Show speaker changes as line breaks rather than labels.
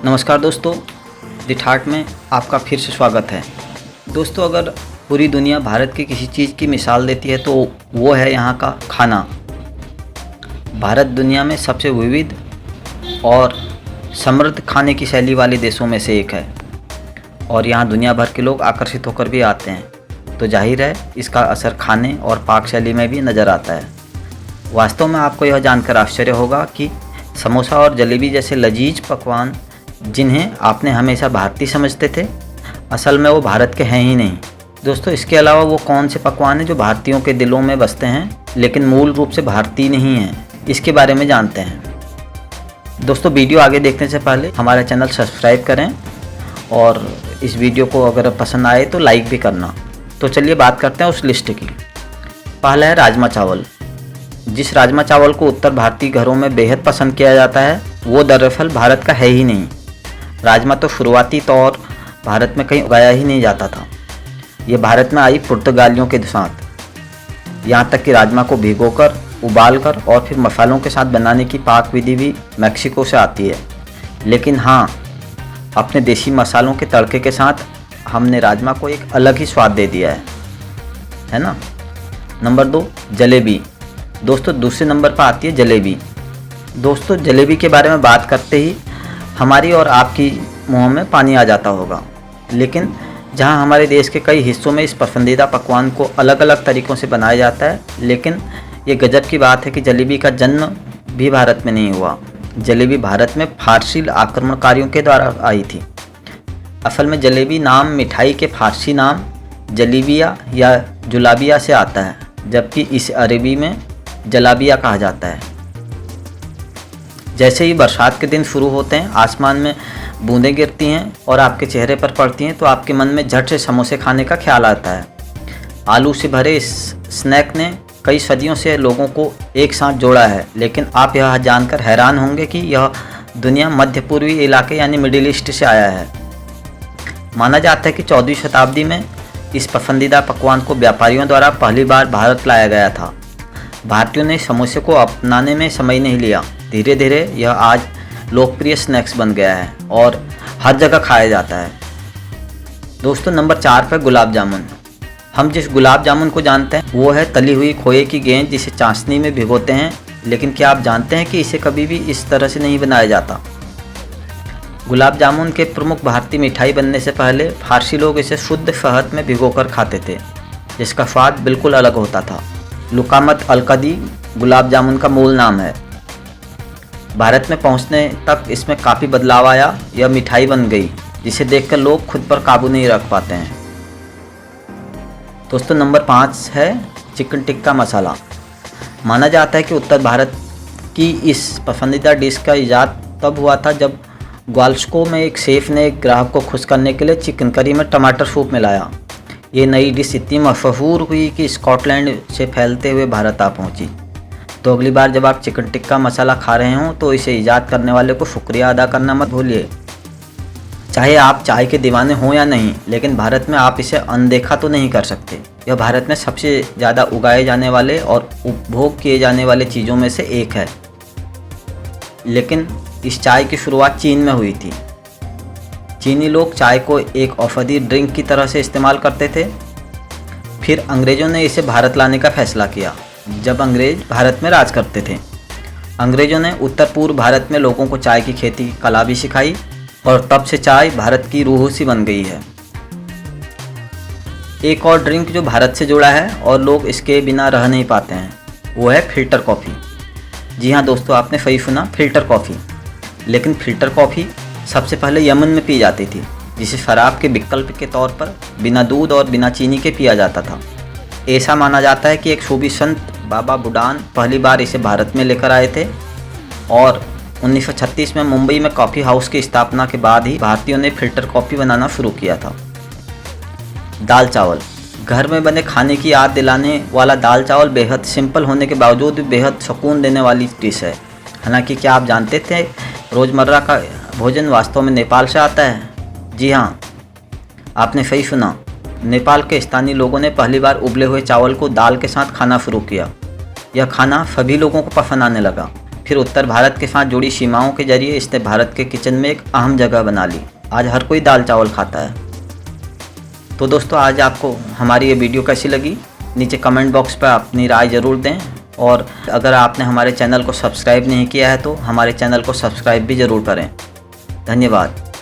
नमस्कार दोस्तों, द ठाट में आपका फिर से स्वागत है। दोस्तों, अगर पूरी दुनिया भारत की किसी चीज़ की मिसाल देती है तो वो है यहाँ का खाना। भारत दुनिया में सबसे विविध और समृद्ध खाने की शैली वाले देशों में से एक है और यहाँ दुनिया भर के लोग आकर्षित होकर भी आते हैं। तो जाहिर है इसका असर खाने और पाक शैली में भी नज़र आता है। वास्तव में आपको यह जानकर आश्चर्य होगा कि समोसा और जलेबी जैसे लजीज पकवान जिन्हें आपने हमेशा भारतीय समझते थे, असल में वो भारत के हैं ही नहीं। दोस्तों, इसके अलावा वो कौन से पकवान हैं जो भारतीयों के दिलों में बसते हैं लेकिन मूल रूप से भारतीय नहीं हैं, इसके बारे में जानते हैं। दोस्तों, वीडियो आगे देखने से पहले हमारा चैनल सब्सक्राइब करें और इस वीडियो को अगर पसंद आए तो लाइक भी करना। तो चलिए बात करते हैं उस लिस्ट की। पहला है राजमा चावल। जिस राजमा चावल को उत्तर भारतीय घरों में बेहद पसंद किया जाता है वो दरअसल भारत का है ही नहीं। राजमा तो शुरुआती तौर भारत में कहीं उगाया ही नहीं जाता था। ये भारत में आई पुर्तगालियों के साथ। यहाँ तक कि राजमा को भिगोकर, उबालकर और फिर मसालों के साथ बनाने की पाक विधि भी मैक्सिको से आती है। लेकिन हाँ, अपने देसी मसालों के तड़के के साथ हमने राजमा को एक अलग ही स्वाद दे दिया है ना। नंबर 2, जलेबी। दोस्तों, दूसरे नंबर पर आती है जलेबी। दोस्तों, जलेबी के बारे में बात करते ही हमारी और आपकी मुंह में पानी आ जाता होगा। लेकिन जहां हमारे देश के कई हिस्सों में इस पसंदीदा पकवान को अलग अलग तरीक़ों से बनाया जाता है, लेकिन ये गजब की बात है कि जलेबी का जन्म भी भारत में नहीं हुआ। जलेबी भारत में फारसी आक्रमणकारियों के द्वारा आई थी। असल में जलेबी नाम मिठाई के फारसी नाम जलीबिया या जुलाबिया से आता है, जबकि इसे अरबी में जलाबिया कहा जाता है। जैसे ही बरसात के दिन शुरू होते हैं, आसमान में बूंदें गिरती हैं और आपके चेहरे पर पड़ती हैं तो आपके मन में झट से समोसे खाने का ख्याल आता है। आलू से भरे इस स्नैक ने कई सदियों से लोगों को एक साथ जोड़ा है। लेकिन आप यह जानकर हैरान होंगे कि यह दुनिया मध्य पूर्वी इलाके यानी मिडिल ईस्ट से आया है। माना जाता है कि 14वीं शताब्दी में इस पसंदीदा पकवान को व्यापारियों द्वारा पहली बार भारत लाया गया था। भारतीयों ने समोसे को अपनाने में समय नहीं लिया। धीरे धीरे यह आज लोकप्रिय स्नैक्स बन गया है और हर जगह खाया जाता है। दोस्तों, नंबर 4 पर गुलाब जामुन। हम जिस गुलाब जामुन को जानते हैं वो है तली हुई खोए की गेंद जिसे चाशनी में भिगोते हैं। लेकिन क्या आप जानते हैं कि इसे कभी भी इस तरह से नहीं बनाया जाता। गुलाब जामुन के प्रमुख भारतीय मिठाई बनने से पहले फारसी लोग इसे शुद्ध शहद में भिगोकर खाते थे, जिसका स्वाद बिल्कुल अलग होता था। लुकामत अलकदी गुलाब जामुन का मूल नाम है। भारत में पहुंचने तक इसमें काफ़ी बदलाव आया। यह मिठाई बन गई जिसे देखकर लोग खुद पर काबू नहीं रख पाते हैं। दोस्तों, नंबर 5 है चिकन टिक्का मसाला। माना जाता है कि उत्तर भारत की इस पसंदीदा डिश का इजाद तब हुआ था जब ग्वालियर में एक शेफ़ ने एक ग्राहक को खुश करने के लिए चिकन करी में टमाटर सूप मिलाया। ये नई डिश इतनी मशहूर हुई कि स्कॉटलैंड से फैलते हुए भारत आ पहुंची। तो अगली बार जब आप चिकन टिक्का मसाला खा रहे हों तो इसे ईजाद करने वाले को शुक्रिया अदा करना मत भूलिए। चाहे आप चाय के दीवाने हों या नहीं, लेकिन भारत में आप इसे अनदेखा तो नहीं कर सकते। यह भारत में सबसे ज़्यादा उगाए जाने वाले और उपभोग किए जाने वाले चीज़ों में से एक है। लेकिन इस चाय की शुरुआत चीन में हुई थी। चीनी लोग चाय को एक औषधि ड्रिंक की तरह से इस्तेमाल करते थे। फिर अंग्रेज़ों ने इसे भारत लाने का फैसला किया। जब अंग्रेज़ भारत में राज करते थे, अंग्रेज़ों ने उत्तर पूर्व भारत में लोगों को चाय की खेती की कला भी सिखाई और तब से चाय भारत की रूह सी बन गई है। एक और ड्रिंक जो भारत से जुड़ा है और लोग इसके बिना रह नहीं पाते हैं वो है फ़िल्टर कॉफ़ी। जी हाँ दोस्तों, आपने सही सुना, फ़िल्टर कॉफ़ी। लेकिन फ़िल्टर कॉफ़ी सबसे पहले यमन में पी जाती थी, जिसे शराब के विकल्प के तौर पर बिना दूध और बिना चीनी के पिया जाता था। ऐसा माना जाता है कि एक सूफी संत बाबा बुडान पहली बार इसे भारत में लेकर आए थे और 1936 में मुंबई में कॉफ़ी हाउस की स्थापना के बाद ही भारतीयों ने फ़िल्टर कॉफ़ी बनाना शुरू किया था। दाल चावल। घर में बने खाने की याद दिलाने वाला दाल चावल बेहद सिंपल होने के बावजूद बेहद सुकून देने वाली डिश है। हालांकि क्या आप जानते थे रोज़मर्रा का भोजन वास्तव में नेपाल से आता है? जी हाँ, आपने सही सुना। नेपाल के स्थानीय लोगों ने पहली बार उबले हुए चावल को दाल के साथ खाना शुरू किया। यह खाना सभी लोगों को पसंद आने लगा। फिर फिर उत्तर भारत के साथ जुड़ी सीमाओं के जरिए इसने भारत के किचन में एक अहम जगह बना ली। आज हर कोई दाल चावल खाता है। तो दोस्तों, आज आपको हमारी ये वीडियो कैसी लगी, नीचे कमेंट बॉक्स पर अपनी राय ज़रूर दें। और अगर आपने हमारे चैनल को सब्सक्राइब नहीं किया है तो हमारे चैनल को सब्सक्राइब भी ज़रूर करें। धन्यवाद।